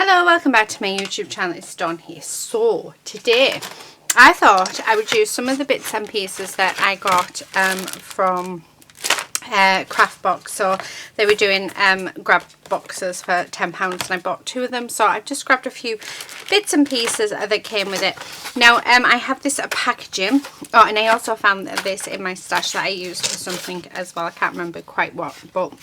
Hello, welcome back to my YouTube channel. It's Dawn here. So today I thought I would use some of the bits and pieces that I got from Craftbox. So they were doing grab boxes for £10 and I bought 2 of them. So I've just grabbed a few bits and pieces that came with it. Now I have this packaging. Oh, and I also found this in my stash that I used for something as well. I can't remember quite what, but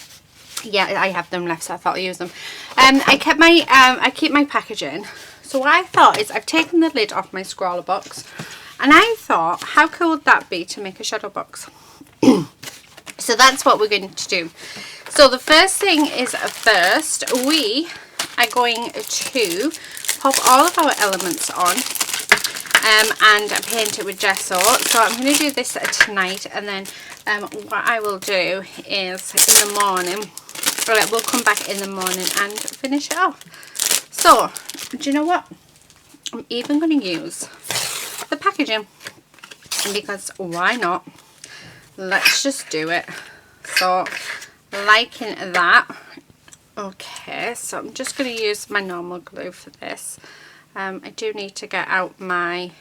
yeah, I have them left, so I thought I'd use them. I keep my packaging. So what I thought is I've taken the lid off my scrawler box, and I thought, how cool would that be to make a shadow box? So that's what we're going to do. So the first thing is, first we are going to pop all of our elements on and paint it with gesso. So I'm going to do this tonight, and then what I will do is in the morning, we'll come back in the morning and finish it off. So do you know what, I'm even going to use the packaging because why not? Let's just do it. So liking that. Okay, so I'm just going to use my normal glue for this. I do need to get out my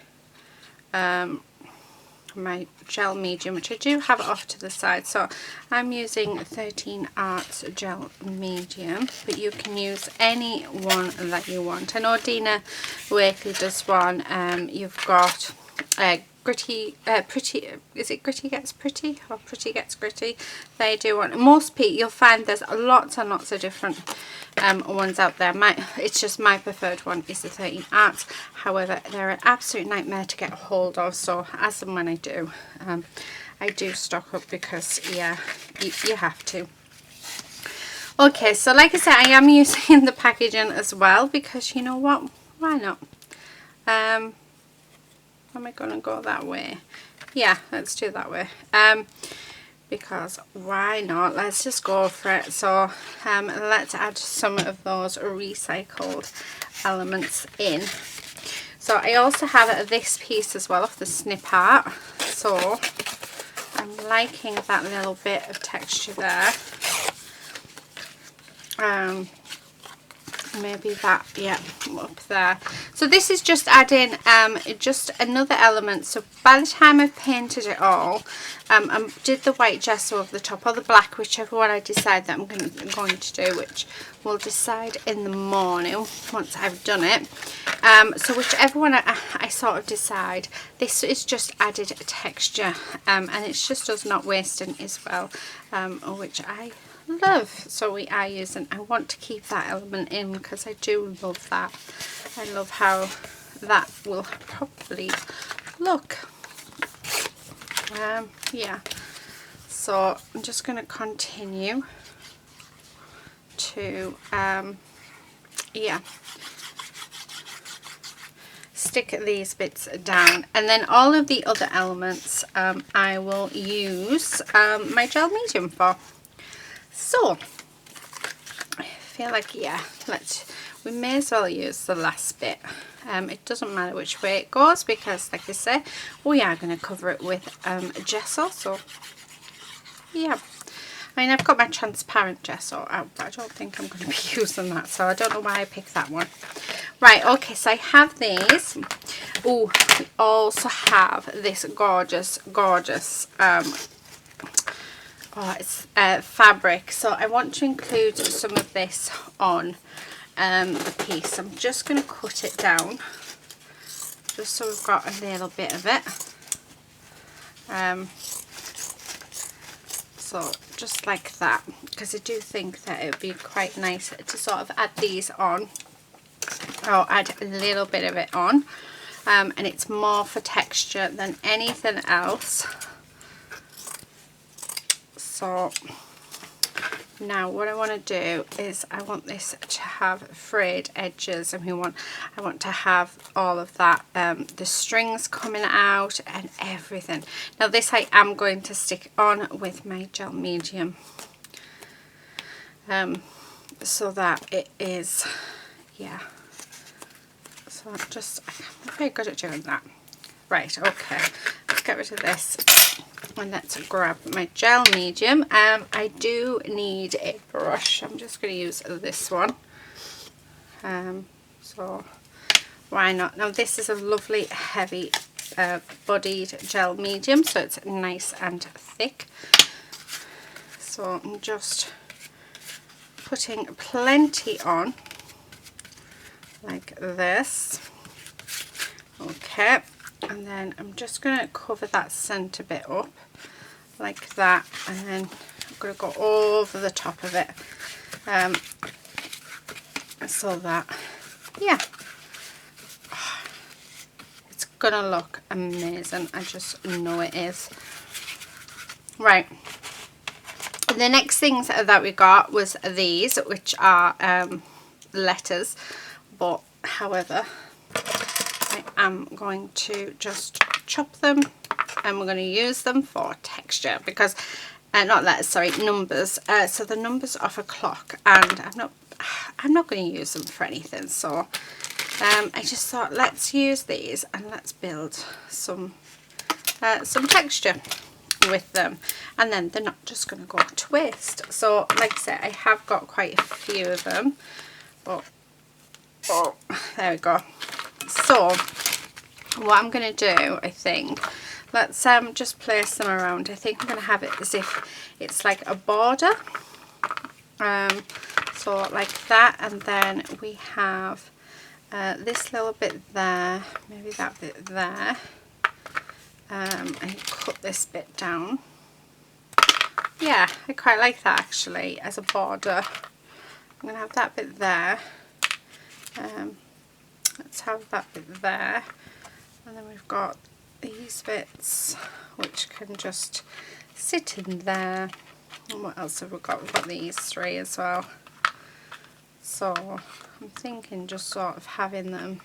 my gel medium, which I do have off to the side. So I'm using 13 Arts gel medium, but you can use any one that you want. I know Dina Wakely does one. You've got gritty, pretty, is it Gritty Gets Pretty or Pretty Gets Gritty? They do one. Most people, you'll find there's lots and lots of different ones out there. It's just my preferred one is the 13 Arts. However, they're an absolute nightmare to get a hold of, so as and when I do stock up because yeah, you have to. Okay, so like I said, I am using the packaging as well because you know what, why not? Am I going to go that way? Yeah, let's do that way. Because why not? Let's just go for it. So let's add some of those recycled elements in. So I also have this piece as well of the snip art. So I'm liking that little bit of texture there. Maybe that, yeah, up there. So this is just adding just another element. So by the time I've painted it all, I did the white gesso over the top or the black, whichever one I decide that I'm going to do, which we'll decide in the morning once I've done it. So whichever one I sort of decide, this is just added texture, and it's just us not wasting as well, which I love. So we are using, I want to keep that element in because I do love that. I love how that will probably look. Yeah, so I'm just going to continue to yeah, stick these bits down, and then all of the other elements I will use my gel medium for. So I feel like, yeah, we may as well use the last bit. It doesn't matter which way it goes because, like I say, we are going to cover it with gesso. So yeah, I mean, I've got my transparent gesso out, but I don't think I'm going to be using that, so I don't know why I picked that one. Right, okay, so I have these. Oh, we also have this gorgeous it's fabric. So I want to include some of this on the piece. I'm just going to cut it down just so we've got a little bit of it. So just like that, because I do think that it would be quite nice to sort of add these on, or add a little bit of it on, and it's more for texture than anything else. So now what I want to do is I want this to have frayed edges, and I want to have all of that, the strings coming out and everything. Now this I am going to stick on with my gel medium, so that it is, yeah. So I'm very good at doing that. Right, okay, let's get rid of this. And let's grab my gel medium. I do need a brush. I'm just going to use this one. So why not? Now this is a lovely heavy bodied gel medium, so it's nice and thick. So I'm just putting plenty on like this. Okay, and then I'm just going to cover that centre bit up like that, and then I'm going to go over the top of it, so that, yeah, it's going to look amazing. I just know it is. Right, the next things that we got was these, which are letters, but however, I am going to just chop them, and we're going to use them for texture, because not letters, sorry, numbers. So the numbers off a clock, and I'm not going to use them for anything. So I just thought, let's use these and let's build some texture with them, and then they're not just going to go to waste. So like I said, I have got quite a few of them, but oh, there we go. So what I'm going to do, I think, let's just place them around. I think I'm going to have it as if it's like a border, so like that, and then we have this little bit there, maybe that bit there, and cut this bit down. Yeah, I quite like that actually as a border. I'm going to have that bit there. Let's have that bit there, and then we've got these bits which can just sit in there. And what else have we got? We've got these three as well. So I'm thinking just sort of having them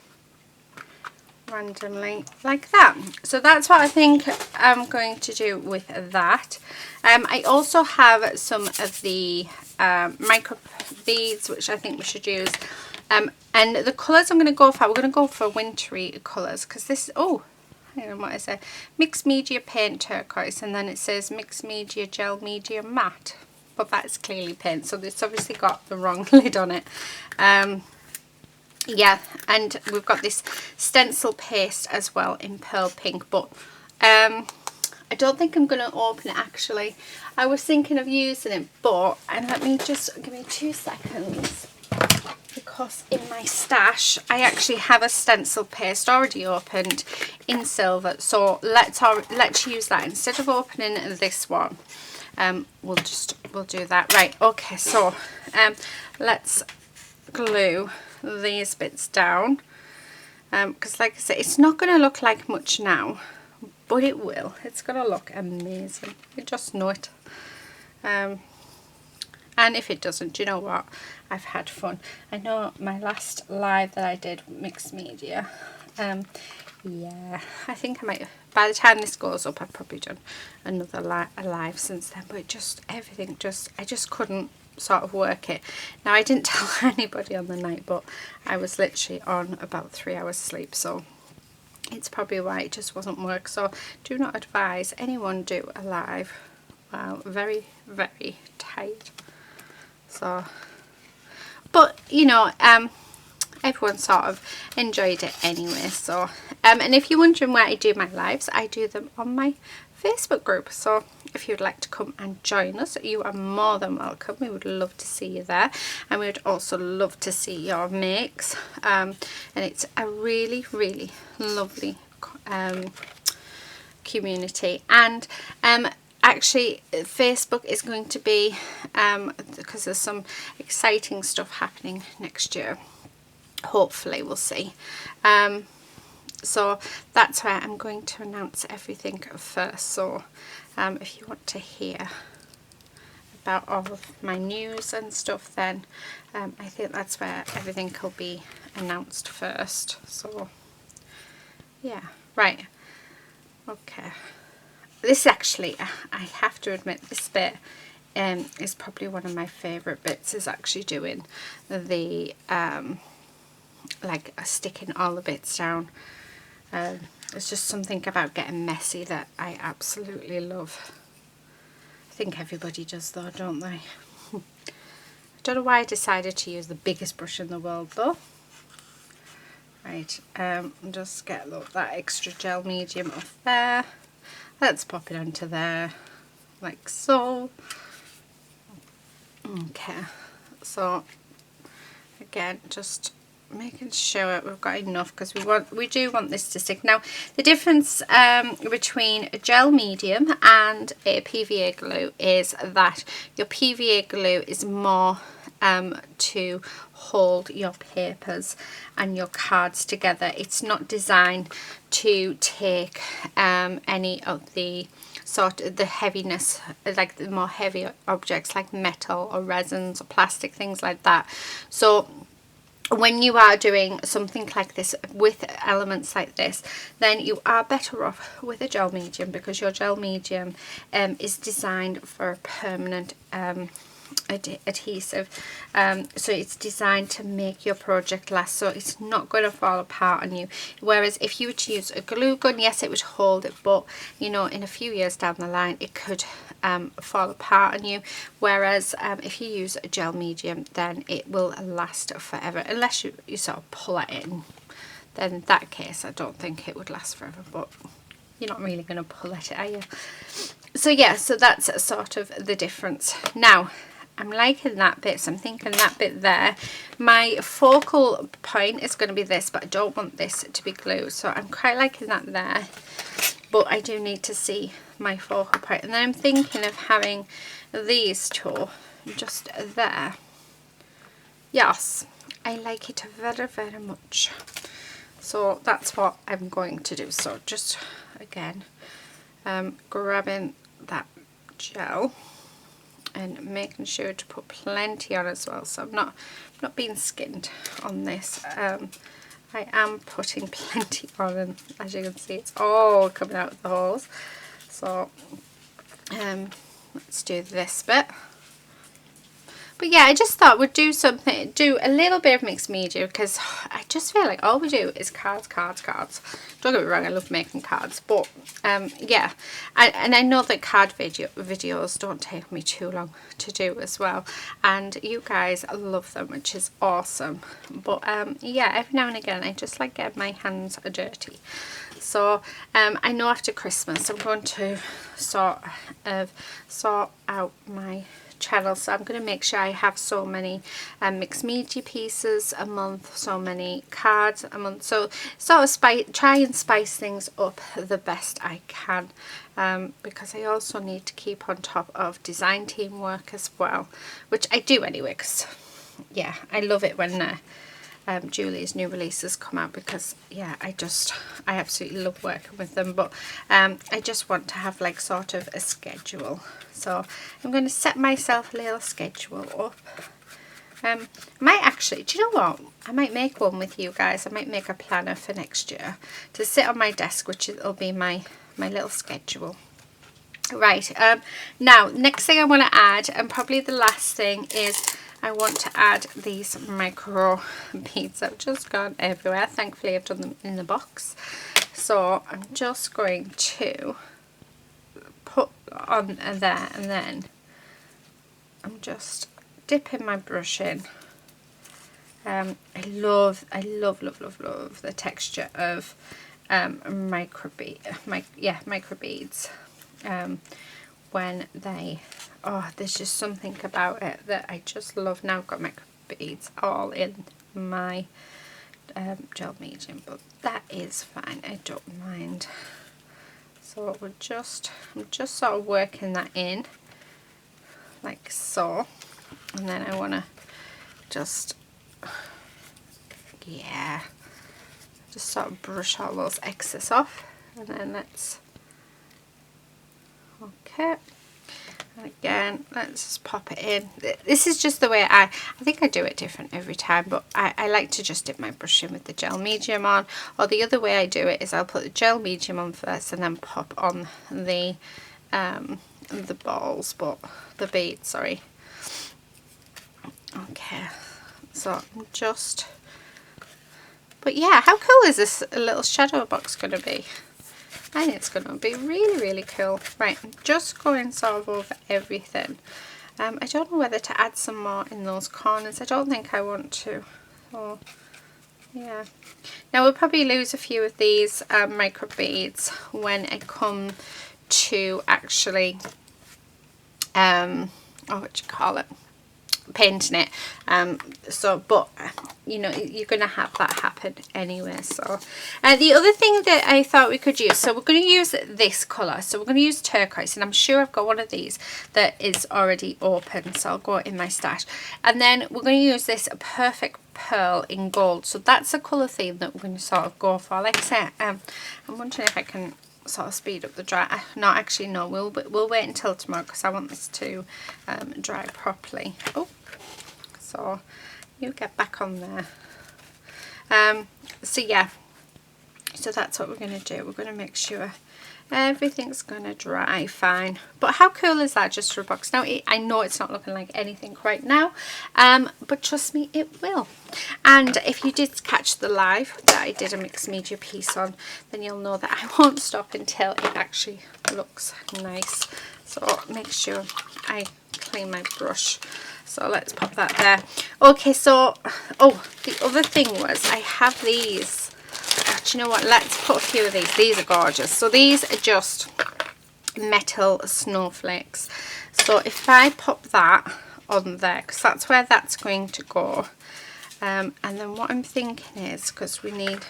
randomly like that. So that's what I think I'm going to do with that. I also have some of the micro beads, which I think we should use. And the colours I'm going to go for, we're going to go for wintry colours, because this, oh, I don't know what I said, Mixed Media Paint Turquoise, and then it says Mixed Media Gel Medium Matte, but that's clearly paint, so it's obviously got the wrong lid on it. Yeah, and we've got this stencil paste as well in Pearl Pink, but I don't think I'm going to open it actually. I was thinking of using it, but, and let me just, give me 2 seconds, because in my stash I actually have a stencil paste already opened in silver, so let's use that instead of opening this one. We'll do that. Right, okay, so let's glue these bits down, because like I said, it's not going to look like much now, but it will. It's going to look amazing. I just know it. And if it doesn't, you know what? I've had fun. I know my last live that I did, Mixed Media, yeah, I think I might, by the time this goes up, I've probably done another live since then, but everything I just couldn't sort of work it. Now, I didn't tell anybody on the night, but I was literally on about 3 hours sleep, so it's probably why it just wasn't work. So do not advise anyone do a live while very, very tired. So, but you know, everyone sort of enjoyed it anyway. So and if you're wondering where I do my lives, I do them on my Facebook group. So if you'd like to come and join us, you are more than welcome. We would love to see you there, and we would also love to see your makes. And it's a really, really lovely community. And actually, Facebook is going to be, because there's some exciting stuff happening next year. Hopefully, we'll see. So that's where I'm going to announce everything first. So if you want to hear about all of my news and stuff, then I think that's where everything will be announced first. So yeah, right, okay. This actually, I have to admit, this bit is probably one of my favourite bits, is actually doing the like sticking all the bits down. There's just something about getting messy that I absolutely love. I think everybody does though, don't they? I don't know why I decided to use the biggest brush in the world though. Right, just get that extra gel medium off there. Let's pop it onto there, like so. Okay, so again, just making sure we've got enough, because we do want this to stick. Now the difference between a gel medium and a PVA glue is that your PVA glue is more to hold your papers and your cards together. It's not designed to take any of the sort of the heaviness, like the more heavy objects like metal or resins or plastic, things like that. So when you are doing something like this with elements like this, then you are better off with a gel medium, because your gel medium is designed for a permanent adhesive, so it's designed to make your project last, so it's not going to fall apart on you. Whereas if you were to use a glue gun, yes, it would hold it, but you know, in a few years down the line it could fall apart on you. Whereas if you use a gel medium, then it will last forever, unless you sort of pull it in. Then in that case I don't think it would last forever, but you're not really going to pull at it, are you? So yeah, so that's sort of the difference. Now I'm liking that bit, so I'm thinking that bit there. My focal point is going to be this, but I don't want this to be glued, so I'm quite liking that there. But I do need to see my focal point. And then I'm thinking of having these two just there. Yes, I like it very, very much. So that's what I'm going to do. So just, again, grabbing that gel and making sure to put plenty on as well, so I'm not being skinned on this. I am putting plenty on, and as you can see it's all coming out of the holes. So let's do this bit. But yeah, I just thought we'd do something, do a little bit of mixed media, because I just feel like all we do is cards. Don't get me wrong, I love making cards, but yeah, and I know that card videos don't take me too long to do as well, and you guys love them, which is awesome. But yeah, every now and again I just like getting my hands dirty. So I know after Christmas I'm going to sort out my channel, so I'm going to make sure I have so many mixed media pieces a month, so many cards a month, so sort of try and spice things up the best I can, because I also need to keep on top of design team work as well, which I do anyway, because yeah, I love it when Julie's new releases come out, because yeah, I absolutely love working with them. But I just want to have like sort of a schedule, so I'm going to set myself a little schedule up. I might actually, do you know what, I might make one with you guys. I might make a planner for next year to sit on my desk, which will be my little schedule. Right, now next thing I want to add, and probably the last thing, is I want to add these micro beads. I've just gone everywhere. Thankfully I've done them in the box. So I'm just going to put on there, and then I'm just dipping my brush in. I love the texture of micro beads. When they, oh, there's just something about it that I just love. Now I've got micro beads all in my gel medium, but that is fine, I don't mind. So I'm just sort of working that in like so, and then I want to just, yeah, just sort of brush all those excess off, and then let's, okay, and again let's just pop it in. This is just the way I think I do it different every time, but I like to just dip my brush in with the gel medium on, or the other way I do it is I'll put the gel medium on first and then pop on the balls, but the beads, sorry. Okay, so I'm just, but yeah, how cool is this little shadow box going to be? I think it's going to be really, really cool. Right, I'm just going sort of over everything. I don't know whether to add some more in those corners. I don't think I want to. Oh, yeah. Now we'll probably lose a few of these micro beads when it comes to actually, oh, what do you call it? Painting it. But you know, you're going to have that happen anyway. So the other thing that I thought we could use, so we're going to use this colour, so we're going to use turquoise, and I'm sure I've got one of these that is already open, so I'll go in my stash. And then we're going to use this Perfect Pearl in gold, so that's a colour theme that we're going to sort of go for. Like I said, I'm wondering if I can sort of speed up the dry. No, actually no, we'll wait until tomorrow because I want this to dry properly. Oh, so you get back on there. So yeah, so that's what we're going to do. We're going to make sure everything's going to dry fine. But how cool is that, just for a box? Now I know it's not looking like anything right now, but trust me, it will. And if you did catch the live that I did a mixed media piece on, then you'll know that I won't stop until it actually looks nice. So make sure I clean my brush. So let's pop that there. Okay, so oh, the other thing was I have these. Do you know what, let's put a few of these. These are gorgeous. So these are just metal snowflakes. So if I pop that on there, because that's where that's going to go, and then what I'm thinking is, because we need,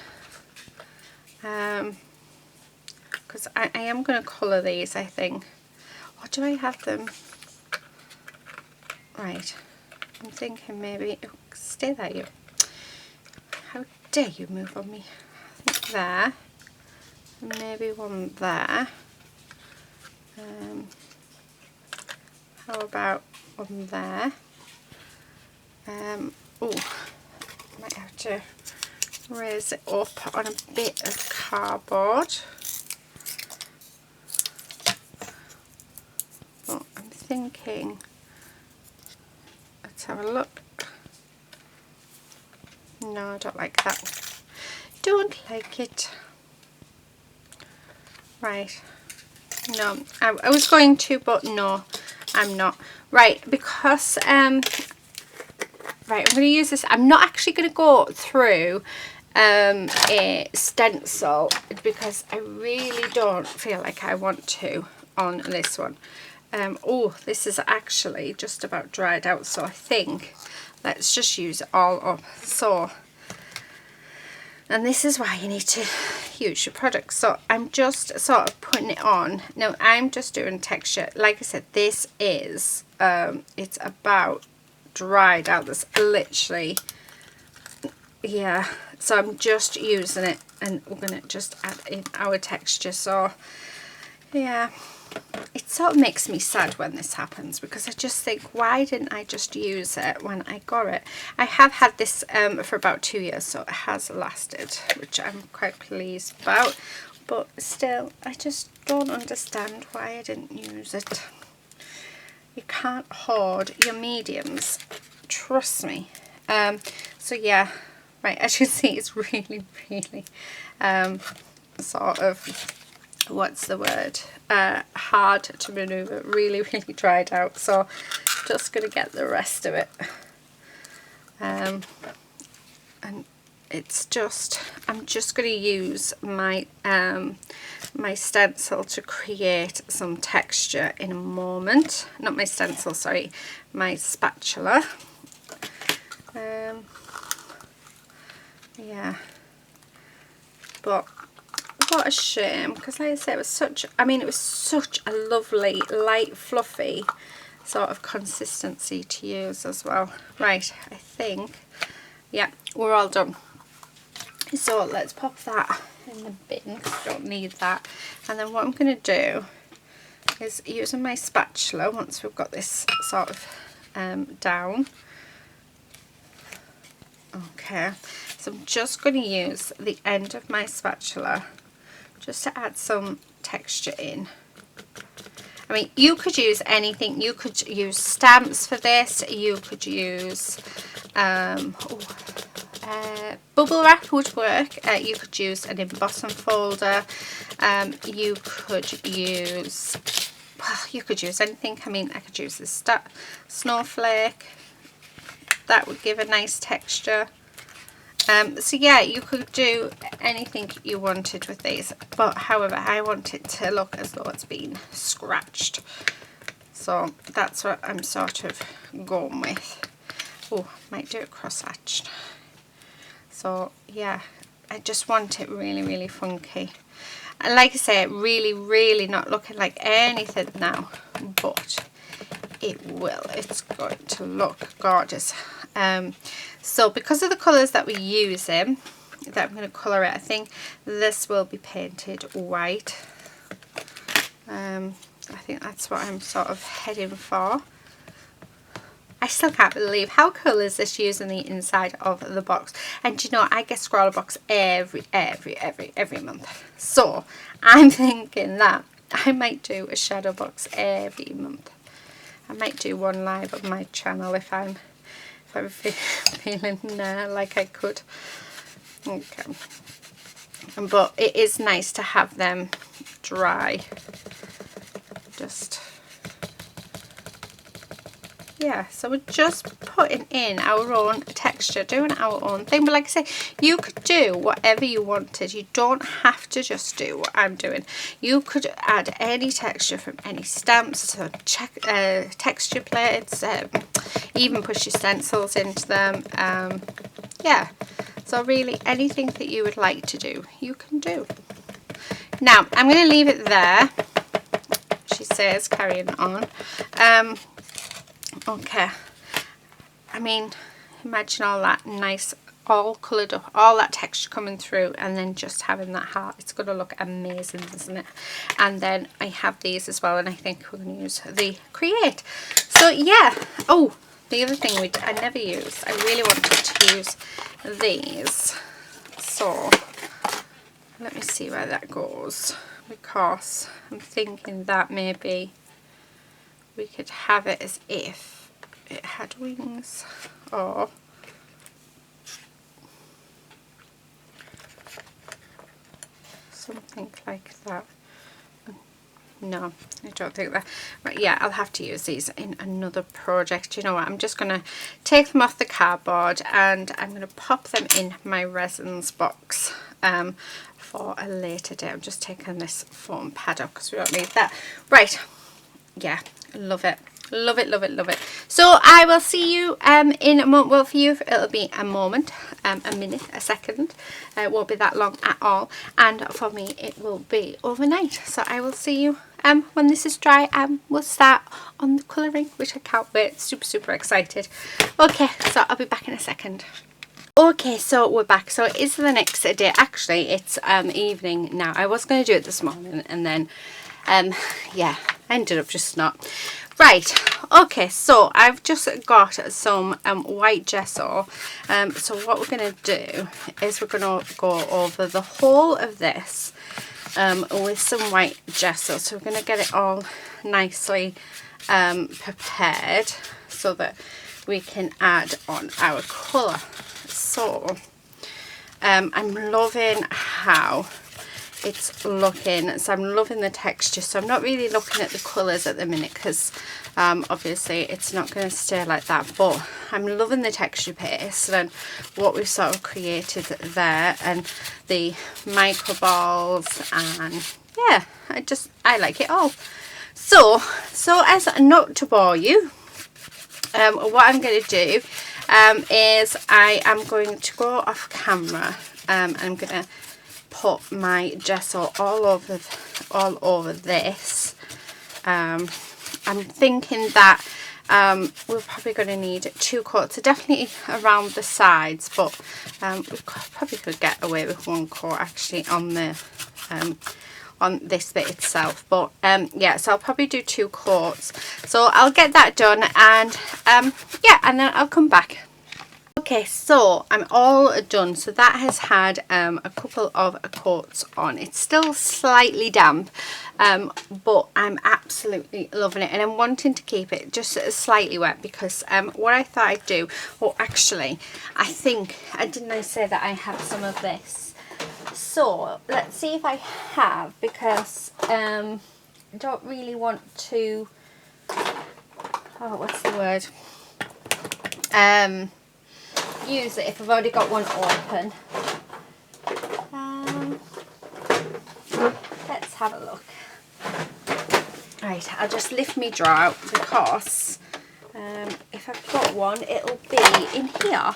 because I am going to colour these, I think. Or do I have them? Right, I'm thinking maybe, oh, stay there you. How dare you move on me. I think there, and maybe one there. How about one there? Oh, might have to raise it up on a bit of cardboard. But I'm thinking, let's have a look. No, I don't like that. Don't like it. Right. No, I was going to, but no, I'm not. Right, because right, I'm going to use this. I'm not actually going to go through a stencil because I really don't feel like I want to on this one. Oh, this is actually just about dried out, so I think let's just use it all up. So, and this is why you need to use your product. So I'm just sort of putting it on. Now I'm just doing texture. Like I said, this is it's about dried out. This literally, yeah. So I'm just using it, and we're gonna just add in our texture. So yeah, it sort of makes me sad when this happens, because I just think, why didn't I just use it when I got it? I have had this for about 2 years, so it has lasted, which I'm quite pleased about. But still, I just don't understand why I didn't use it. You can't hoard your mediums, trust me. So yeah, right, as you see, it's really, really sort of, what's the word, hard to maneuver, really, really dried out. So just gonna get the rest of it, and it's just, I'm just gonna use my my stencil to create some texture in a moment. Not my stencil, sorry, my spatula. Yeah, but what a shame, because like I said, it was such, I mean, it was such a lovely, light, fluffy sort of consistency to use as well. Right, I think, yeah, we're all done. So let's pop that in the bin, don't need that. And then what I'm going to do is, using my spatula, once we've got this sort of down, okay, so I'm just going to use the end of my spatula just to add some texture in. I mean, you could use anything. You could use stamps for this. You could use bubble wrap would work. You could use an embossing folder. You could use well, you could use anything. I mean, I could use this snowflake. That would give a nice texture. So yeah, you could do anything you wanted with these, but however, I want it to look as though it's been scratched. So that's what I'm sort of going with. Oh, might do it cross-hatched. So yeah, I just want it really, really funky. And like I say, really not looking like anything now, but it will. It's going to look gorgeous. So because of the colours that we're using, that I'm going to colour it, I think this will be painted white. I think that's what I'm sort of heading for. I still can't believe how cool is this using the inside of the box. And you know, I get Scrawlrbox every month. So I'm thinking that I might do a shadow box every month. I might do one live on my channel if I'm feeling like I could. Okay. But it is nice to have them dry. Just, yeah, so we're just putting in our own texture, doing our own thing. But like I say, you could do whatever you wanted. You don't have to just do what I'm doing. You could add any texture from any stamps, so texture plates, even push your stencils into them. Yeah, so really anything that you would like to do, you can do. Now, I'm going to leave it there. She says, carrying on. Okay, I mean, imagine all that nice, all coloured up, all that texture coming through, and then just having that heart. It's going to look amazing, isn't it? And then I have these as well, and I think we're going to use the Create. So yeah. Oh, the other thing I never used, I really wanted to use these. So let me see where that goes, because I'm thinking that maybe we could have it as if it had wings, or something like that. No, I don't think that. But yeah, I'll have to use these in another project. You know what, I'm just going to take them off the cardboard and I'm going to pop them in my resins box for a later day. I'm just taking this foam pad up because we don't need that. Right, yeah, love it. Love it, love it, love it. So I will see you in a moment. Well, for you it'll be a moment, a minute, a second. It won't be that long at all. And for me it will be overnight. So I will see you when this is dry, and we'll start on the colouring, which I can't wait. Super excited. Okay, so I'll be back in a second. Okay, so we're back. So it is the next day. Actually, it's evening now. I was going to do it this morning, and then yeah, I ended up just not. Right, okay, so I've just got some white gesso. So what we're going to do is we're going to go over the whole of this with some white gesso. So we're going to get it all nicely prepared so that we can add on our colour. So I'm loving how it's looking. So I'm loving the texture. So I'm not really looking at the colours at the minute because obviously it's not going to stay like that, but I'm loving the texture paste and what we've sort of created there, and the micro balls, and yeah, I like it all. So as not to bore you, what I'm going to do is I am going to go off camera. I'm going to put my gesso all over this. I'm thinking that we're probably going to need 2 coats, so definitely around the sides, but we probably could get away with 1 coat actually on the on this bit itself, but yeah, so I'll probably do 2 coats. So I'll get that done, and yeah, and then I'll come back. Okay, so I'm all done. So that has had a couple of coats on. It's still slightly damp, but I'm absolutely loving it, and I'm wanting to keep it just slightly wet because what I thought I'd do, oh actually I think didn't I say that I have some of this? So let's see if I have, because I don't really want to, oh, what's the word, use it if I've already got one open. Let's have a look. Right, I'll just lift my drawer out because if I've got one, it'll be in here.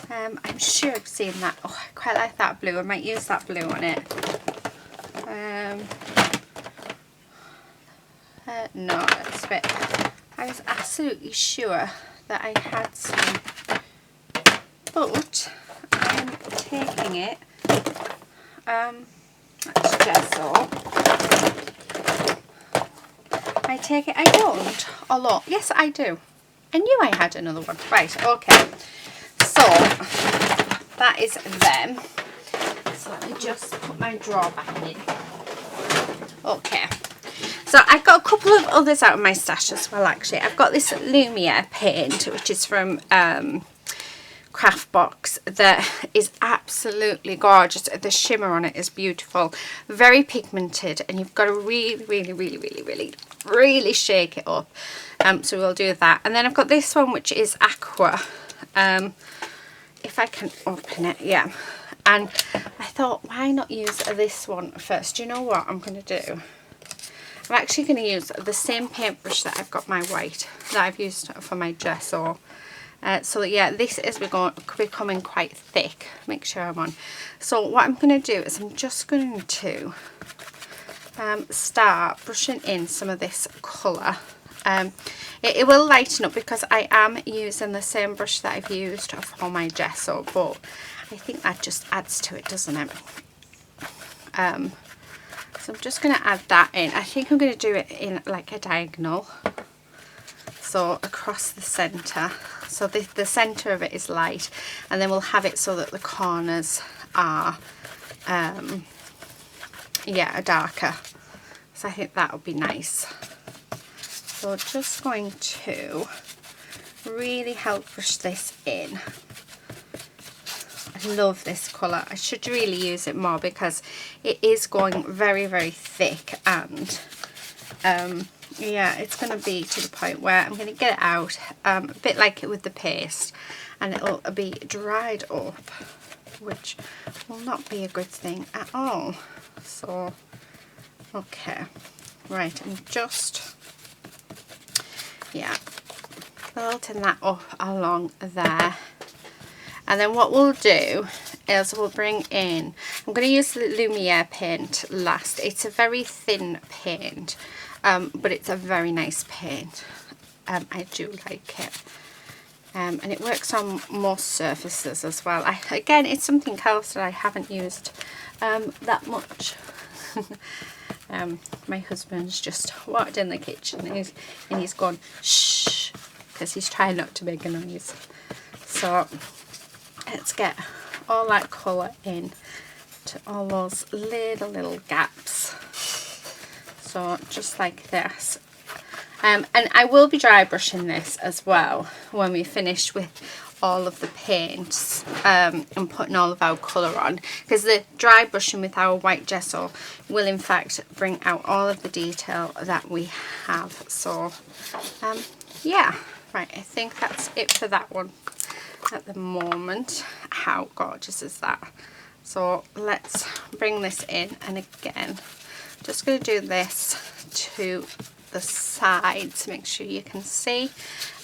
I'm sure I've seen that. Oh, I quite like that blue. I might use that blue on it. No, that's a bit. I was absolutely sure that I had some, but I'm taking it. That's gesso. I take it. I don't. A lot. Yes, I do. I knew I had another one. Right. Okay. So that is them. So let me just put my drawer back in. Okay. So I've got a couple of others out of my stash as well, actually. I've got this Lumiere paint, which is from Craftbox, that is absolutely gorgeous. The shimmer on it is beautiful. Very pigmented, and you've got to really shake it up. So we'll do that. And then I've got this one, which is Aqua. If I can open it, yeah. And I thought, why not use this one first? Do you know what I'm going to do? I'm actually going to use the same paintbrush that I've got my white, that I've used for my gesso. So yeah, this is becoming quite thick. Make sure I'm on. So what I'm going to do is I'm just going to start brushing in some of this colour. It will lighten up because I am using the same brush that I've used for my gesso, but I think that just adds to it, doesn't it? So I'm just going to add that in. I think I'm going to do it in like a diagonal, so across the centre. So the centre of it is light, and then we'll have it so that the corners are yeah, darker. So I think that would be nice. So just going to really help brush this in. I love this colour. I should really use it more because it is going very thick, and yeah, it's going to be to the point where I'm going to get it out a bit like it with the paste, and it'll be dried up, which will not be a good thing at all. So okay, right, I'm just, yeah, building that up along there. And then what we'll do is we'll bring in, I'm going to use the Lumiere paint last. It's a very thin paint, but it's a very nice paint. I do like it. And it works on most surfaces as well. Again, it's something else that I haven't used that much. My husband's just walked in the kitchen and he's gone shh, because he's trying not to make a noise. So let's get all that colour in to all those little gaps. So just like this. And I will be dry brushing this as well when we finish with all of the paints and putting all of our colour on, because the dry brushing with our white gesso will in fact bring out all of the detail that we have. So yeah, right, I think that's it for that one at the moment. How gorgeous is that? So let's bring this in, and again just going to do this to the sides, make sure you can see,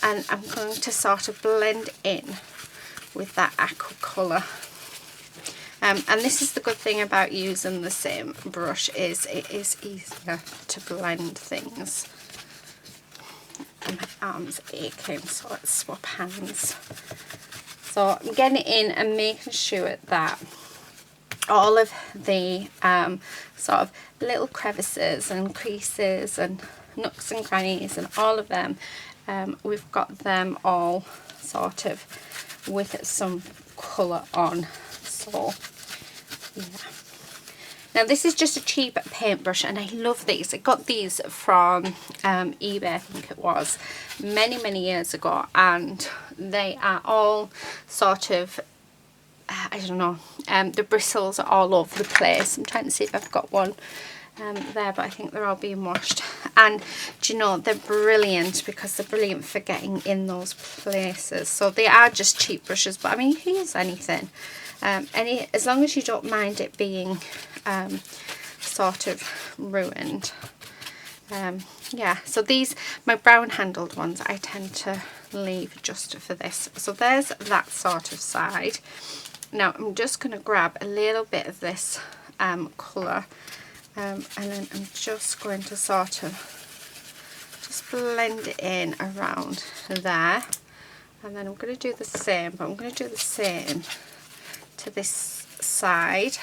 and I'm going to sort of blend in with that aqua colour. And this is the good thing about using the same brush, is it is easier to blend things. And my arm's aching, so let's swap hands. So I'm getting it in and making sure that all of the sort of little crevices and creases and nooks and crannies and all of them, we've got them all sort of with some colour on. So yeah. Now this is just a cheap paintbrush, and I love these. I got these from eBay, I think it was, many years ago, and they are all sort of, I don't know, the bristles are all over the place. I'm trying to see if I've got one there, but I think they're all being washed. And do you know, they're brilliant because they're brilliant for getting in those places. So they are just cheap brushes, but I mean, you can use anything, as long as you don't mind it being sort of ruined. Yeah, so these, my brown handled ones, I tend to leave just for this. So there's that sort of side. Now I'm just going to grab a little bit of this colour, and then I'm just going to sort of just blend it in around there, and then I'm going to do the same, but I'm going to do the same to this side.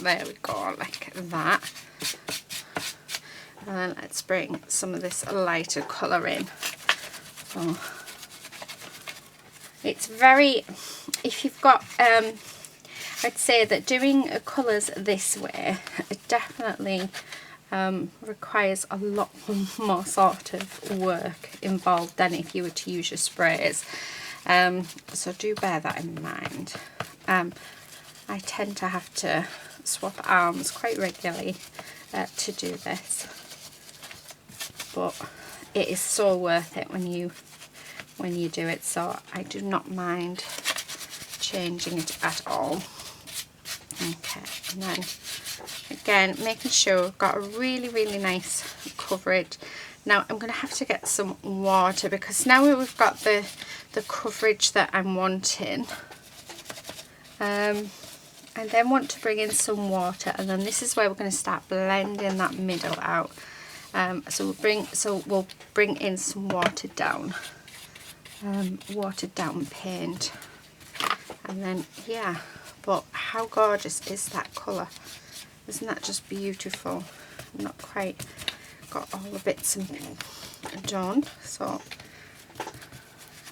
There we go, like that. And then let's bring some of this lighter colour in. So it's very, if you've got, I'd say that doing colours this way, it definitely requires a lot more sort of work involved than if you were to use your sprays. So do bear that in mind. I tend to have to swap arms quite regularly to do this, but it is so worth it when you do it, so I do not mind changing it at all. Okay, and then again making sure we've got a really nice coverage. Now I'm going to have to get some water, because now we've got the coverage that I'm wanting. I then want to bring in some water, and then this is where we're going to start blending that middle out. So we'll bring in some watered down paint, and then yeah. But how gorgeous is that colour? Isn't that just beautiful? I've not quite got all the bits done, so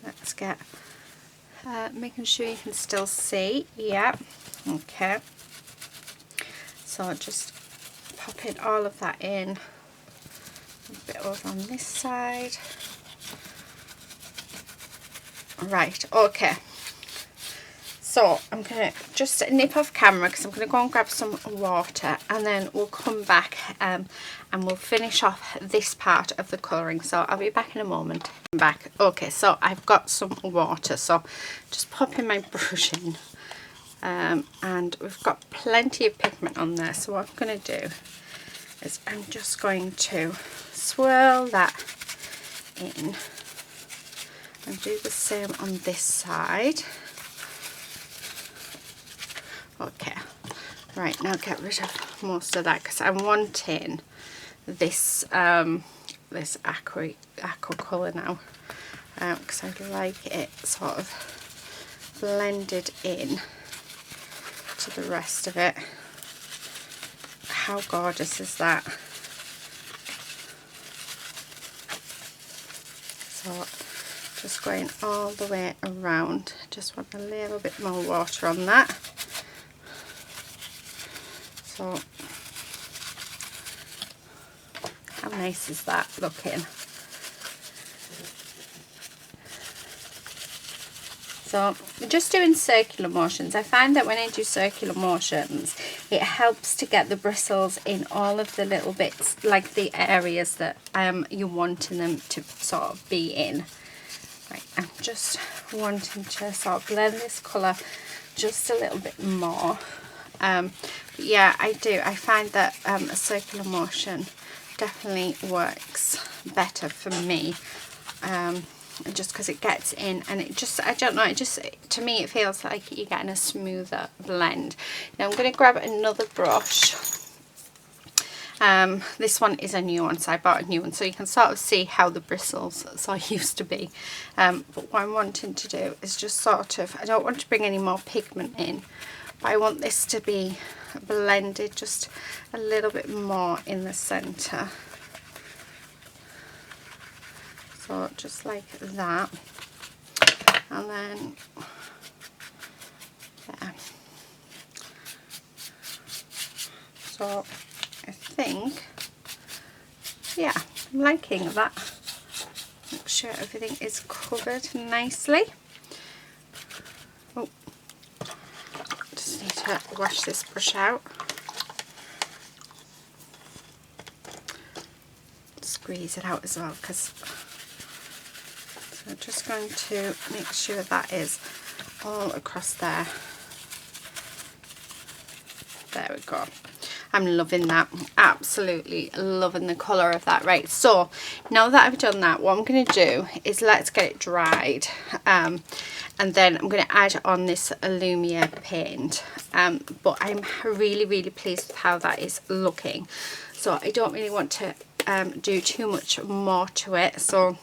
let's get making sure you can still see. Yeah. Okay, so just popping all of that in, a bit over on this side. Right, okay, so I'm going to just nip off camera because I'm going to go and grab some water, and then we'll come back and we'll finish off this part of the colouring. So I'll be back in a moment. I'm back. Okay, so I've got some water, so just popping my brush in. And we've got plenty of pigment on there, so what I'm going to do is I'm just going to swirl that in and do the same on this side. Okay, right, now get rid of most of that because I'm wanting this this aqua colour now, because I like it sort of blended in to the rest of it. How gorgeous is that? So just going all the way around. Just want a little bit more water on that. So how nice is that looking? So just doing circular motions, I find that when I do circular motions, it helps to get the bristles in all of the little bits, like the areas that you're wanting them to sort of be in. Right, I'm just wanting to sort of blend this colour just a little bit more. But yeah, I do. I find that a circular motion definitely works better for me. Just because it gets in, and it just, I don't know, it just, to me it feels like you're getting a smoother blend. Now I'm going to grab another brush. This one is a new one, so I bought a new one, so you can sort of see how the bristles sort of used to be. But what I'm wanting to do is just sort of, I don't want to bring any more pigment in, but I want this to be blended just a little bit more in the centre. So just like that, and then there. So I think, yeah, I'm liking that. Make sure everything is covered nicely. Oh, just need to to wash this brush out. Squeeze it out as well, because so I'm just going to make sure that is all across there. There we go. I'm loving that. Absolutely loving the colour of that. Right, so now that I've done that, what I'm going to do is let's get it dried. And then I'm going to add on this Illumia paint. But I'm really pleased with how that is looking. So I don't really want to do too much more to it. So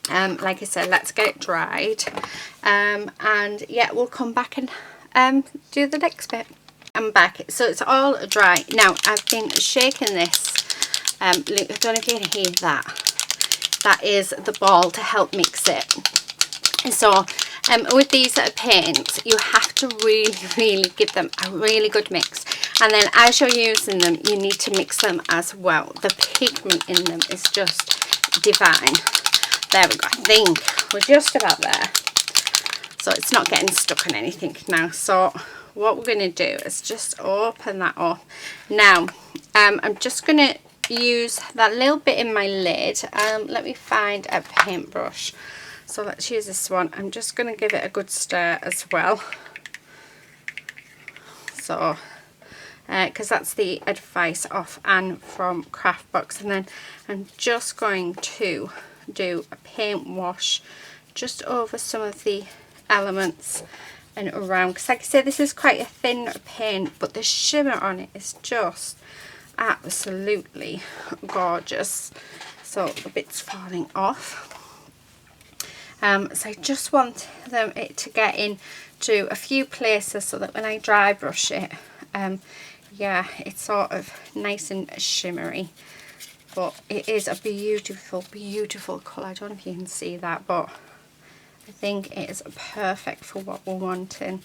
like I said, let's get it dried. And yeah, we'll come back and do the next bit. I'm back, so it's all dry now. I've been shaking this. I don't know if you can hear that. That is the ball to help mix it. So with these paints, you have to really give them a really good mix, and then as you're using them, you need to mix them as well. The pigment in them is just divine. There we go. I think we're just about there, so it's not getting stuck on anything now. So what we're going to do is just open that up. Now I'm just going to use that little bit in my lid. Let me find a paintbrush. So let's use this one. I'm just going to give it a good stir as well. So because that's the advice of Anne from Craftbox. And then I'm just going to do a paint wash just over some of the elements and around, because like I said, this is quite a thin paint, but the shimmer on it is just absolutely gorgeous. So the bit's falling off. So I just want it to get into a few places so that when I dry brush it, yeah, it's sort of nice and shimmery. But it is a beautiful colour. I don't know if you can see that, but I think it is perfect for what we're wanting.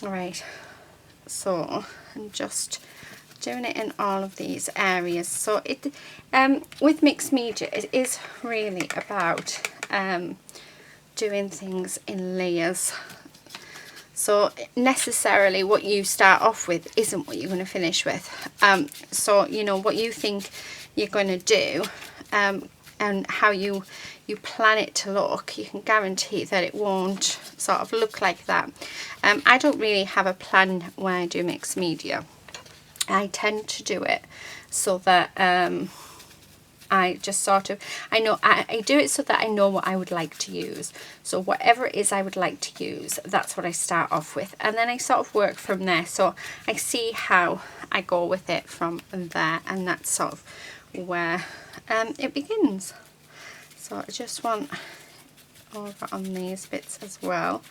Alright, so I'm just doing it in all of these areas. So it with mixed media, it is really about doing things in layers. So necessarily what you start off with isn't what you're going to finish with. So you know what you think you're going to do, and how you plan it to look, you can guarantee that it won't sort of look like that. I don't really have a plan when I do mixed media. I tend to do it so that I just sort of, I do it so that I know what I would like to use. So whatever it is I would like to use, that's what I start off with, and then I sort of work from there. So I see how I go with it from there, and that's sort of where it begins. So I just want over on these bits as well.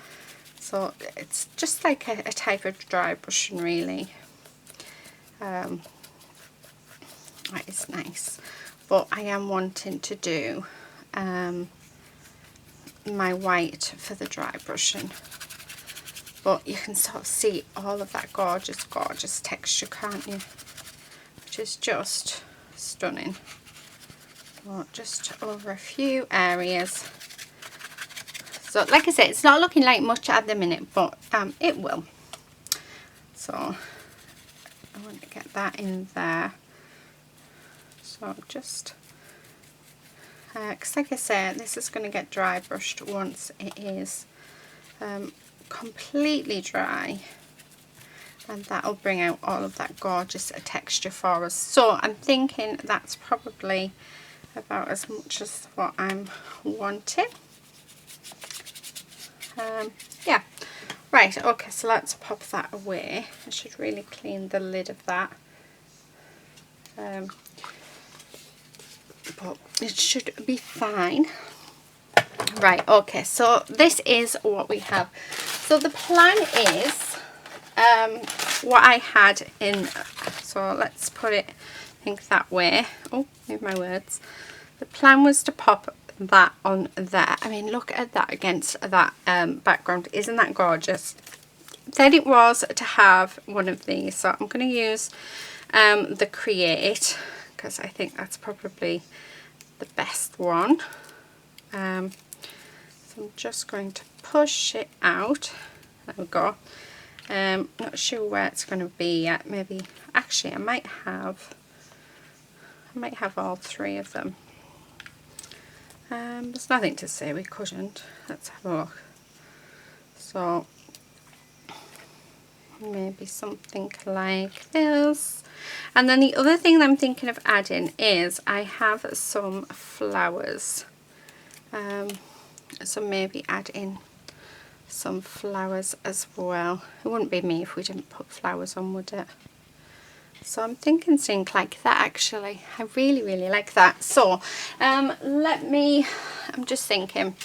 So it's just like a type of dry brushing, really. That is nice. But I am wanting to do my white for the dry brushing. But you can sort of see all of that gorgeous texture, can't you? Which is just stunning. So just over a few areas. So like I said, it's not looking like much at the minute, but it will. So I want to get that in there. So just, because like I said, this is going to get dry brushed once it is completely dry, and that'll bring out all of that gorgeous texture for us. So I'm thinking that's probably about as much as what I'm wanting. Yeah, right, okay, so let's pop that away. I should really clean the lid of that. But it should be fine. Right, okay, so this is what we have. So the plan is what I had in, so let's put it, I think, that way. Oh, move my words. The plan was to pop that on there. I mean, look at that against that background. Isn't that gorgeous? Then it was to have one of these. So I'm going to use the Create, because I think that's probably the best one. So I'm just going to push it out. There we go. Not sure where it's going to be yet. Maybe, actually I might have all 3 of them. There's nothing to say we couldn't. Let's have a look. So maybe something like this. And then the other thing that I'm thinking of adding is I have some flowers. So maybe add in some flowers as well. It wouldn't be me if we didn't put flowers on, would it? So I'm thinking something like that actually. I really like that. So I'm just thinking,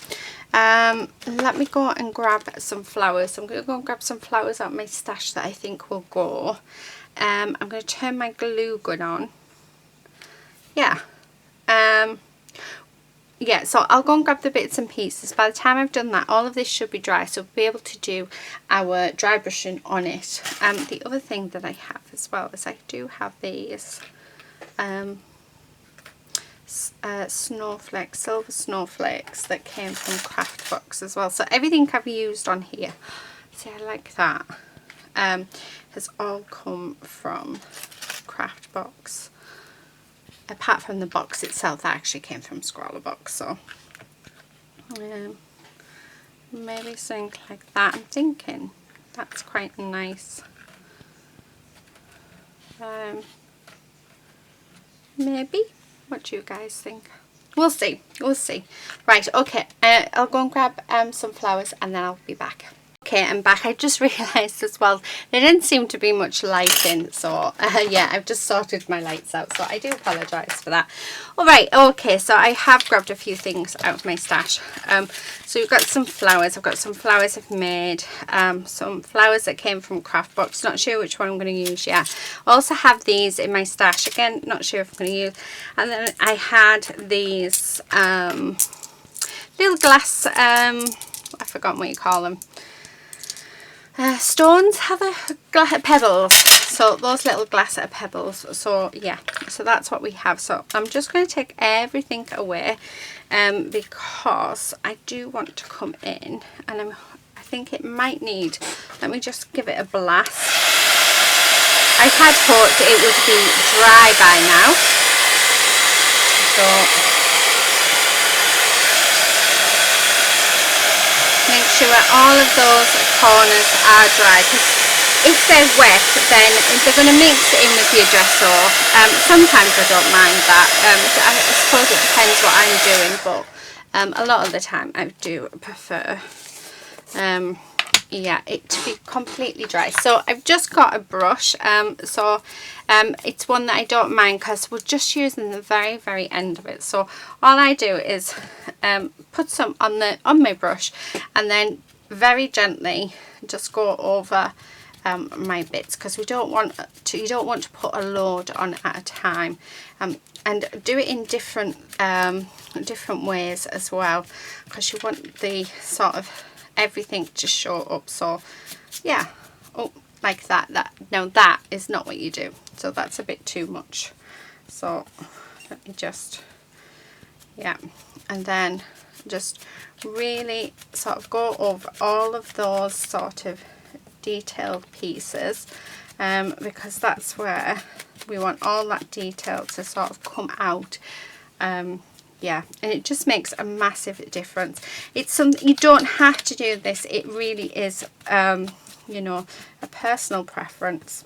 let me go and grab some flowers. I'm going to go and grab some flowers out of my stash that I think will go. I'm going to turn my glue gun on. Yeah. Yeah, so I'll go and grab the bits and pieces. By the time I've done that, all of this should be dry, so we'll be able to do our dry brushing on it. The other thing that I have as well is I do have these snowflakes, silver snowflakes that came from Craftbox as well. So everything I've used on here, see, I like that, has all come from Craftbox. Apart from the box itself, that actually came from Scrawlrbox. So maybe something like that. I'm thinking that's quite nice. Maybe. What do you guys think? We'll see. We'll see. Right. Okay. I'll go and grab some flowers and then I'll be back. Okay, I'm back. I just realised as well there didn't seem to be much lighting, so yeah, I've just sorted my lights out, so I do apologise for that. Alright, okay, so I have grabbed a few things out of my stash. So we've got some flowers. I've got some flowers I've made, some flowers that came from Craftbox. Not sure which one I'm going to use yet. I also have these in my stash. Again, not sure if I'm going to use. And then I had these little glass, I've forgotten what you call them. Stones have a pebbles, so those little glass are pebbles. So yeah, so that's what we have. So I'm just going to take everything away because I do want to come in, and I think it might need, let me just give it a blast. I had hoped it would be dry by now, so make sure all of those corners are dry, because if they're wet then they're going to mix in with your gesso. Sometimes I don't mind that. I suppose it depends what I'm doing, but a lot of the time I do prefer yeah, it to be completely dry. So I've just got a brush, it's one that I don't mind because we're just using the very end of it. So all I do is put some on my brush and then very gently just go over my bits, because you don't want to put a load on at a time, and do it in different ways as well, because you want the sort of everything to show up. So yeah, oh, like that. Now that is not what you do, so that's a bit too much. So let me just, yeah, and then just really sort of go over all of those sort of detailed pieces, because that's where we want all that detail to sort of come out. Yeah, and it just makes a massive difference. It's something, you don't have to do this. It really is you know, a personal preference.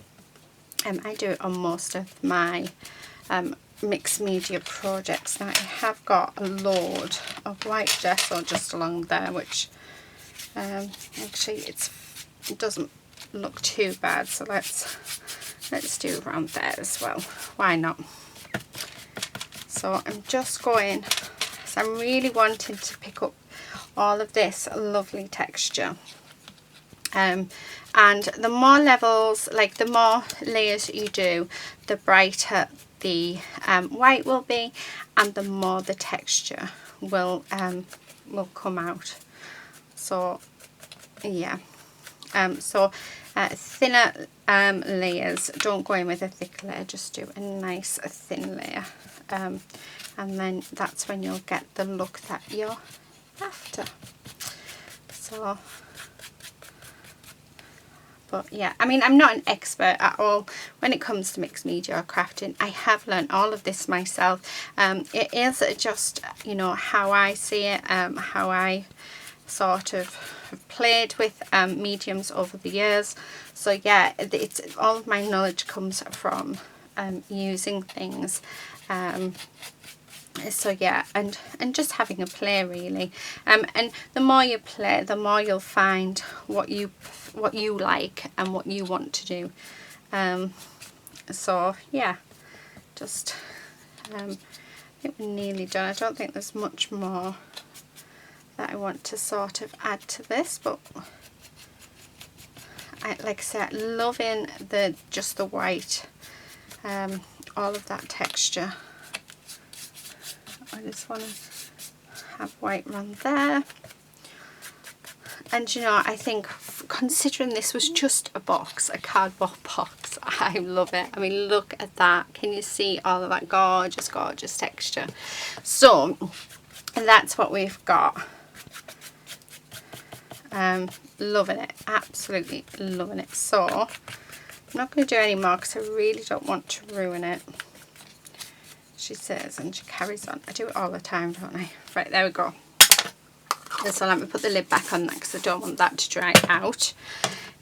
I do it on most of my mixed media projects. Now I have got a load of white gesso just along there, which actually it doesn't look too bad, so let's do around there as well. Why not? So I'm just going, so I'm really wanting to pick up all of this lovely texture. And the more levels, like the more layers you do, the brighter the white will be, and the more the texture will come out. So yeah, thinner layers, don't go in with a thick layer, just do a nice thin layer, and then that's when you'll get the look that you're after. So But yeah, I mean, I'm not an expert at all when it comes to mixed media or crafting. I have learned all of this myself. It is just, you know, how I see it, how I sort of have played with mediums over the years. So yeah, it's all of my knowledge comes from using things. So yeah, and just having a play really, and the more you play, the more you'll find what you like and what you want to do. So yeah, just I think we're nearly done. I don't think there's much more that I want to sort of add to this, but like I said, loving just the white, all of that texture. I just want to have white around there. And you know, I think considering this was just a box, a cardboard box, I love it. I mean, look at that. Can you see all of that gorgeous, gorgeous texture? So, and that's what we've got. Loving it. Absolutely loving it. So, I'm not going to do any more because I really don't want to ruin it. She says, and she carries on. I do it all the time, don't I? Right, there we go. So let me put the lid back on that because I don't want that to dry out.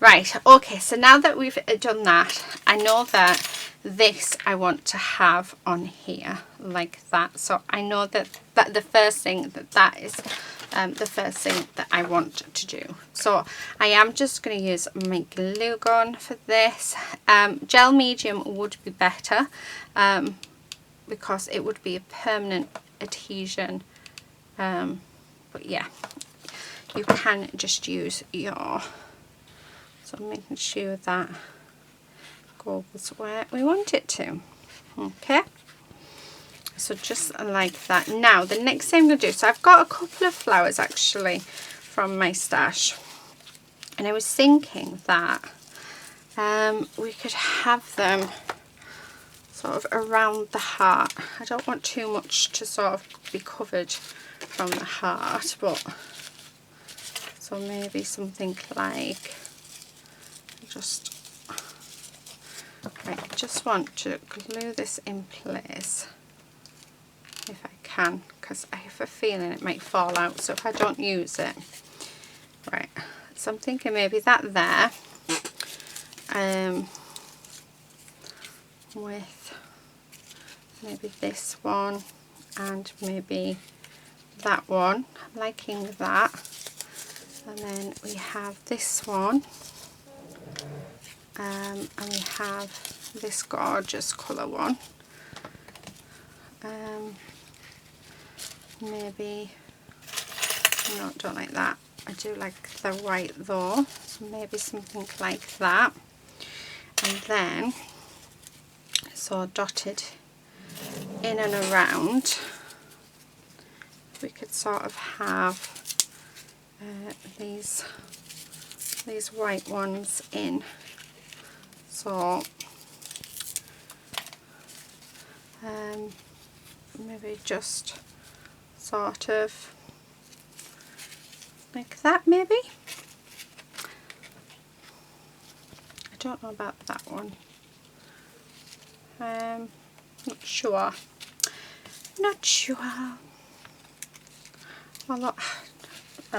Right, okay, so now that we've done that, I know that this I want to have on here like that. So I know that the first thing that is the first thing that I want to do. So I am just going to use my glue gun for this. Gel medium would be better. Because it would be a permanent adhesion, but yeah, you can just use your, so I'm making sure that goes where we want it to. Okay, so just like that. Now the next thing I'm going to do, so I've got a couple of flowers actually from my stash, and I was thinking that we could have them sort of around the heart. I don't want too much to sort of be covered from the heart, but so maybe something like just right, I just want to glue this in place if I can, because I have a feeling it might fall out, so if I don't use it. Right, so I'm thinking maybe that there, with maybe this one and maybe that one. I'm liking that. And then we have this one, and we have this gorgeous colour one. Maybe, no, don't like that. I do like the white though, so maybe something like that. And then, so dotted in and around, we could sort of have these white ones in. So maybe just sort of like that, maybe. I don't know about that one. Not sure. Not sure. Well,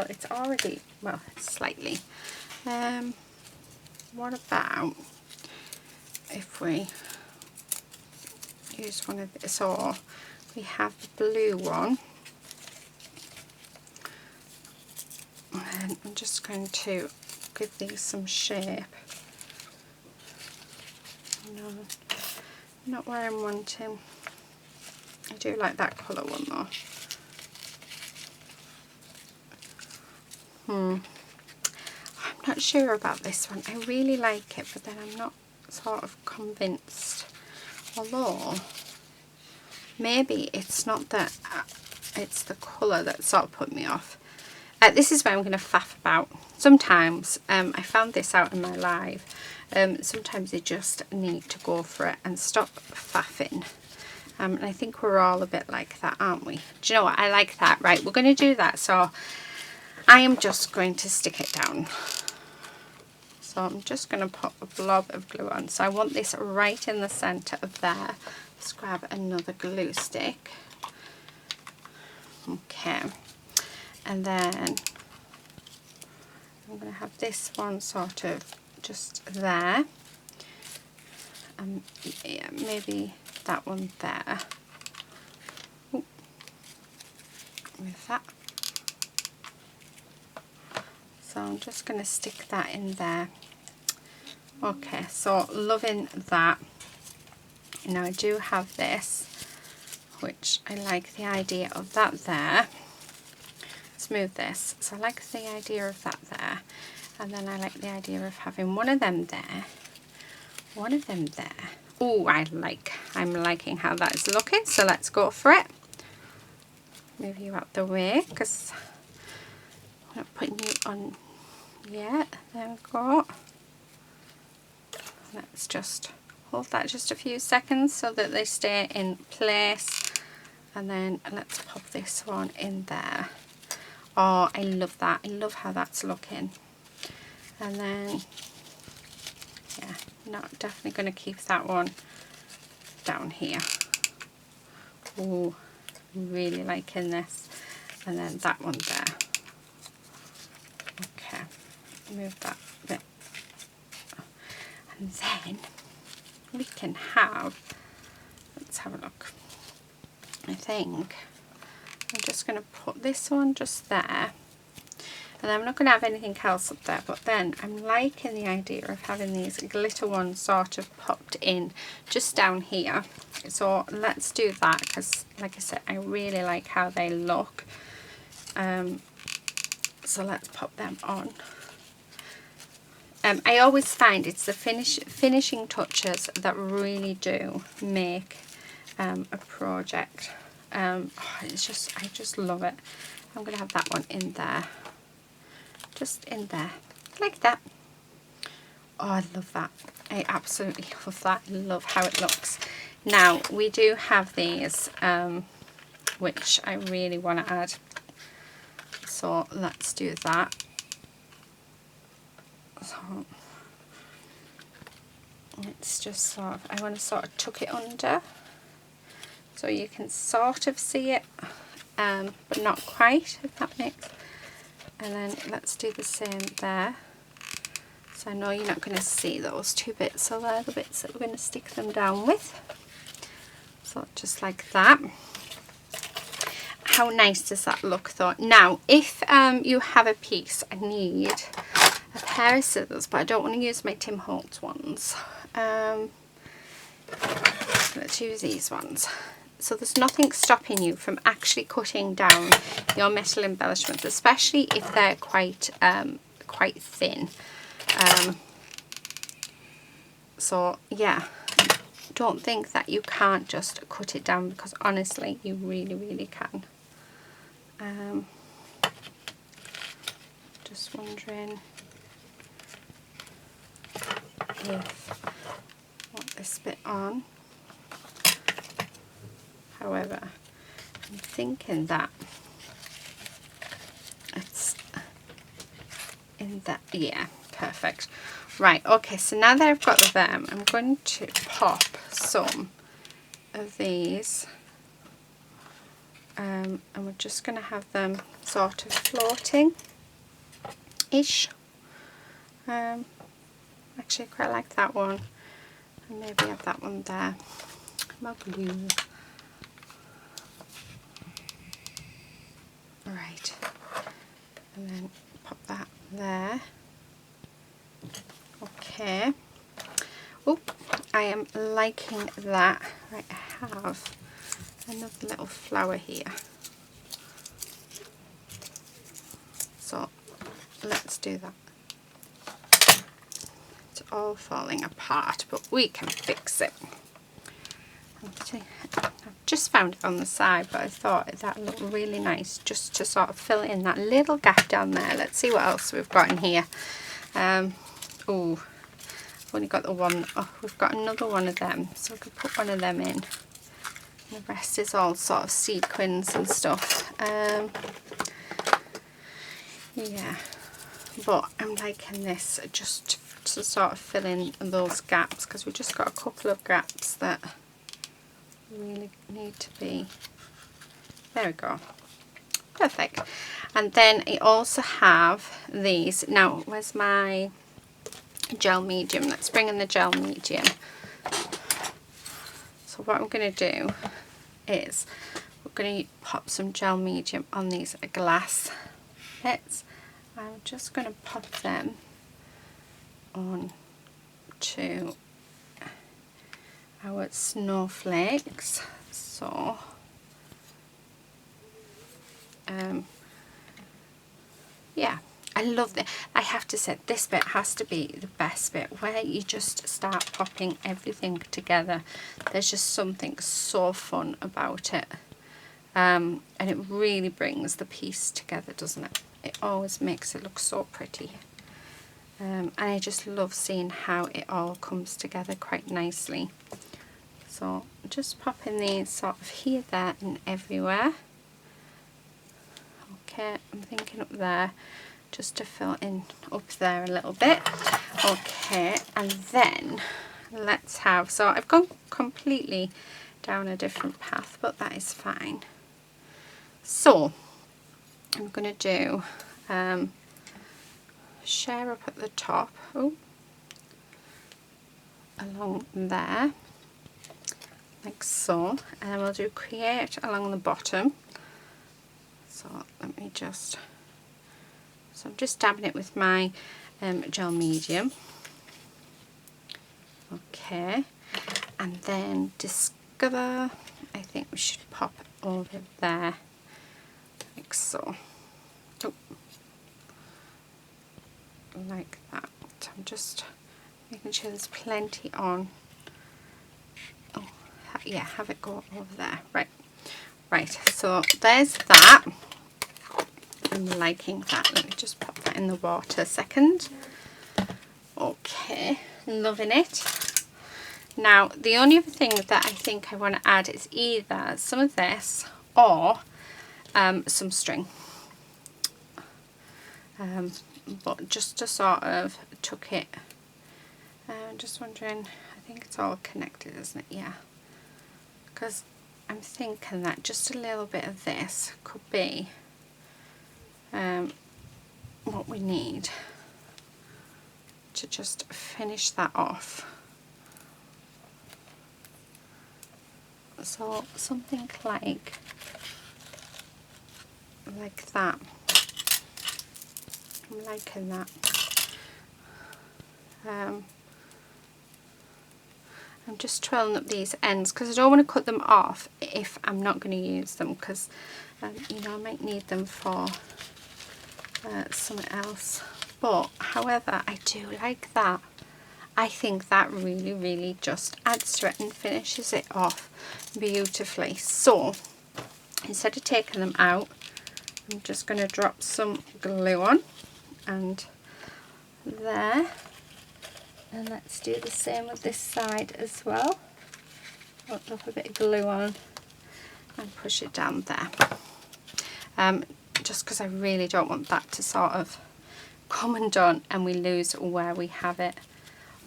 it's already, well, slightly. What about if we use one of this, or we have the blue one, and I'm just going to give these some shape. No, not where I'm wanting. I do like that colour one though. I'm not sure about this one. I really like it, but then I'm not sort of convinced. Although, maybe it's not that, it's the colour that sort of put me off. This is where I'm going to faff about. Sometimes, I found this out in my live, sometimes you just need to go for it and stop faffing. And I think we're all a bit like that, aren't we? Do you know what? I like that. Right, we're going to do that. So I am just going to stick it down. So I'm just going to put a blob of glue on. So I want this right in the centre of there. Let's grab another glue stick. Okay. And then I'm going to have this one sort of just there. Yeah, maybe that one there. Ooh. With that. So I'm just going to stick that in there. Okay, so loving that. Now I do have this, which I like the idea of that there. Let's move this. So I like the idea of that there. And then I like the idea of having one of them there. One of them there. Oh, I'm liking how that is looking. So let's go for it. Move you out the way because I'm not putting you on yet. There we go. Let's just hold that just a few seconds so that they stay in place. And then let's pop this one in there. Oh, I love that. I love how that's looking. And then, yeah, no, definitely going to keep that one down here. Oh, really liking this. And then that one there. Okay, move that bit. And then we can have, let's have a look. I think I'm just going to put this one just there. And I'm not going to have anything else up there, but then I'm liking the idea of having these glitter ones sort of popped in just down here. So let's do that because, like I said, I really like how they look. So let's pop them on. I always find it's the finishing touches that really do make a project. It's just, I just love it. I'm going to have that one in there. Just in there, like that. Oh, I love that. I absolutely love that. I love how it looks. Now, we do have these, which I really want to add. So let's do that. So it's just sort of, I want to sort of tuck it under so you can sort of see it, but not quite, if that makes. And then let's do the same there. So I know you're not going to see those two bits, so they're the bits that we're going to stick them down with. So just like that. How nice does that look though? Now, if you have a piece, I need a pair of scissors, but I don't want to use my Tim Holtz ones. Let's use these ones. So there's nothing stopping you from actually cutting down your metal embellishments, especially if they're quite thin. So yeah, don't think that you can't just cut it down, because honestly you really can. Just wondering if I want this bit on. However, I'm thinking that it's in that, yeah, perfect. Right, okay, so now that I've got them, I'm going to pop some of these, and we're just going to have them sort of floating-ish. Actually, I quite like that one, and maybe have that one there. My glue. Right, and then pop that there. Okay. Oh, I am liking that. Right, I have another little flower here. So let's do that. It's all falling apart, but we can fix it. I've just found it on the side, but I thought that looked really nice just to sort of fill in that little gap down there. Let's see what else we've got in here. Oh, I've only got the one. Oh, we've got another one of them, so we could put one of them in. The rest is all sort of sequins and stuff. Yeah, but I'm liking this just to sort of fill in those gaps, because we've just got a couple of gaps that really need to be, there we go, perfect. And then I also have these. Now where's my gel medium? Let's bring in the gel medium. So what I'm going to do is we're going to pop some gel medium on these glass bits. I'm just going to pop them on to our snowflakes. So yeah, I love it. I have to say, this bit has to be the best bit, where you just start popping everything together. There's just something so fun about it, and it really brings the piece together, doesn't it? It always makes it look so pretty, and I just love seeing how it all comes together quite nicely. So just popping these sort of here, there and everywhere. Okay, I'm thinking up there, just to fill in up there a little bit. Okay, and then let's have, so I've gone completely down a different path, but that is fine. So I'm going to do share up at the top, along there, like so, and then we'll do create along the bottom. So let me just, so I'm just dabbing it with my gel medium. Okay, and then Discover, I think we should pop it over there, like so. Oh, like that. So I'm just making sure there's plenty on. Oh, yeah, have it go over there. Right, so there's that. I'm liking that. Let me just pop that in the water a second. Okay, loving it. Now the only other thing that I think I want to add is either some of this or some string, but just to sort of tuck it. I'm just wondering, I think it's all connected, isn't it? Yeah, because I'm thinking that just a little bit of this could be what we need to just finish that off. So something like that. I'm liking that. I'm just twirling up these ends because I don't want to cut them off if I'm not going to use them, because you know, I might need them for something else. But however, I do like that. I think that really just adds to it and finishes it off beautifully. So instead of taking them out, I'm just going to drop some glue on, and there. And let's do the same with this side as well. I'll drop a bit of glue on and push it down there. Just because I really don't want that to sort of come undone and we lose where we have it.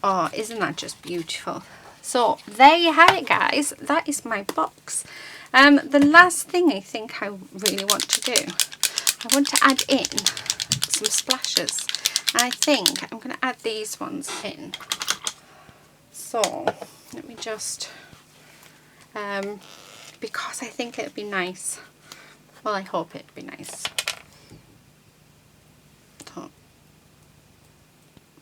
Oh, isn't that just beautiful? So there you have it, guys. That is my box. The last thing I think I really want to do, I want to add in some splashes. And I think I'm going to add these ones in. So let me just, because I think it'd be nice. Well, I hope it'd be nice. So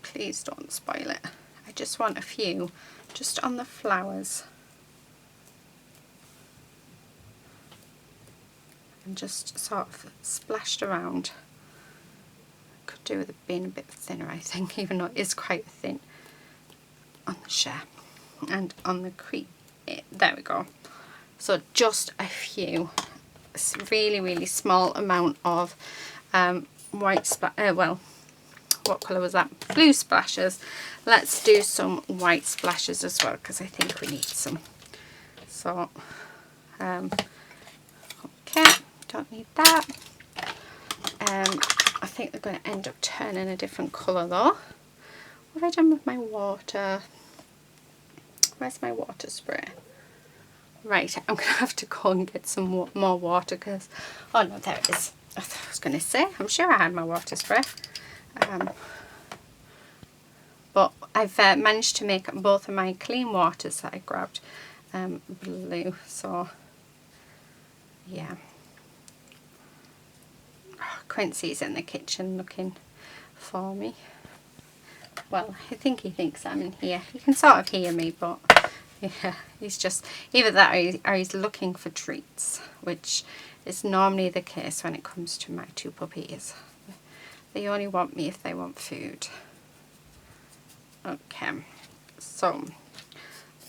please don't spoil it. I just want a few just on the flowers. And just sort of splashed around. Could do with it being a bit thinner, I think, even though it is quite thin on the share and on the cream. There we go. So just a few, really small amount of white well, what colour was that? Blue splashes. Let's do some white splashes as well, because I think we need some. So okay, don't need that. I think they're going to end up turning a different colour though, What have I done with my water? Where's my water spray? Right, I'm going to have to go and get some more water because... Oh no, there it is. I was going to say, I'm sure I had my water spray. But I've managed to make both of my clean waters that I grabbed blue. So, yeah. Oh, Quincy's in the kitchen looking for me. Well, I think he thinks I'm in here. He can sort of hear me, but yeah, he's just either that or he's looking for treats, which is normally the case when it comes to my two puppies. They only want me if they want food. Okay, so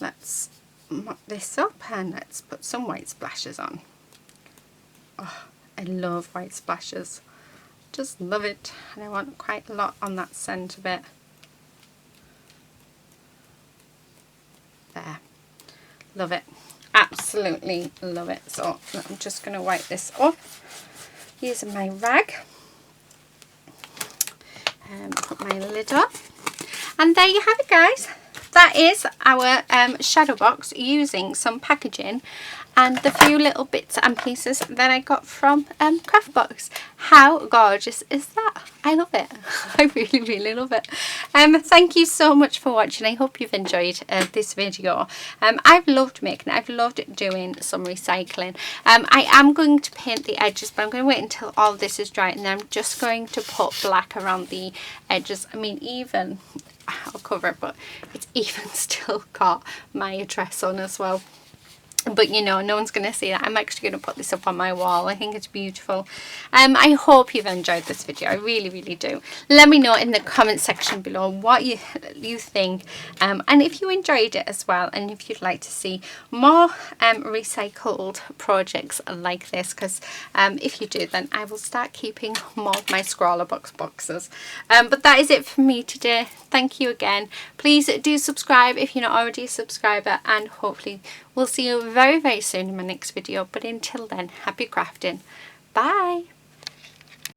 let's mop this up and let's put some white splashes on. Oh, I love white splashes. Just love it. And I want quite a lot on that centre bit. There. Love it. Absolutely love it. So I'm just going to wipe this off using my rag. And put my lid on. And there you have it, guys. That is our shadow box using some packaging and the few little bits and pieces that I got from Craftbox. How gorgeous is that? I love it. I really, really love it. Thank you so much for watching. I hope you've enjoyed this video. I've loved making it. I've loved doing some recycling. I am going to paint the edges, but I'm going to wait until all this is dry, and then I'm just going to put black around the edges. I mean, even... I'll cover it, but it's even still got my address on as well. But you know, no one's going to see that. I'm actually going to put this up on my wall. I think it's beautiful. I hope you've enjoyed this video. I really, really do. Let me know in the comment section below what you think. And if you enjoyed it as well. And if you'd like to see more recycled projects like this. Because if you do, then I will start keeping more of my Scrawlrbox boxes. But that is it for me today. Thank you again. Please do subscribe if you're not already a subscriber. And hopefully we'll see you very, very soon in my next video. But until then, happy crafting. Bye.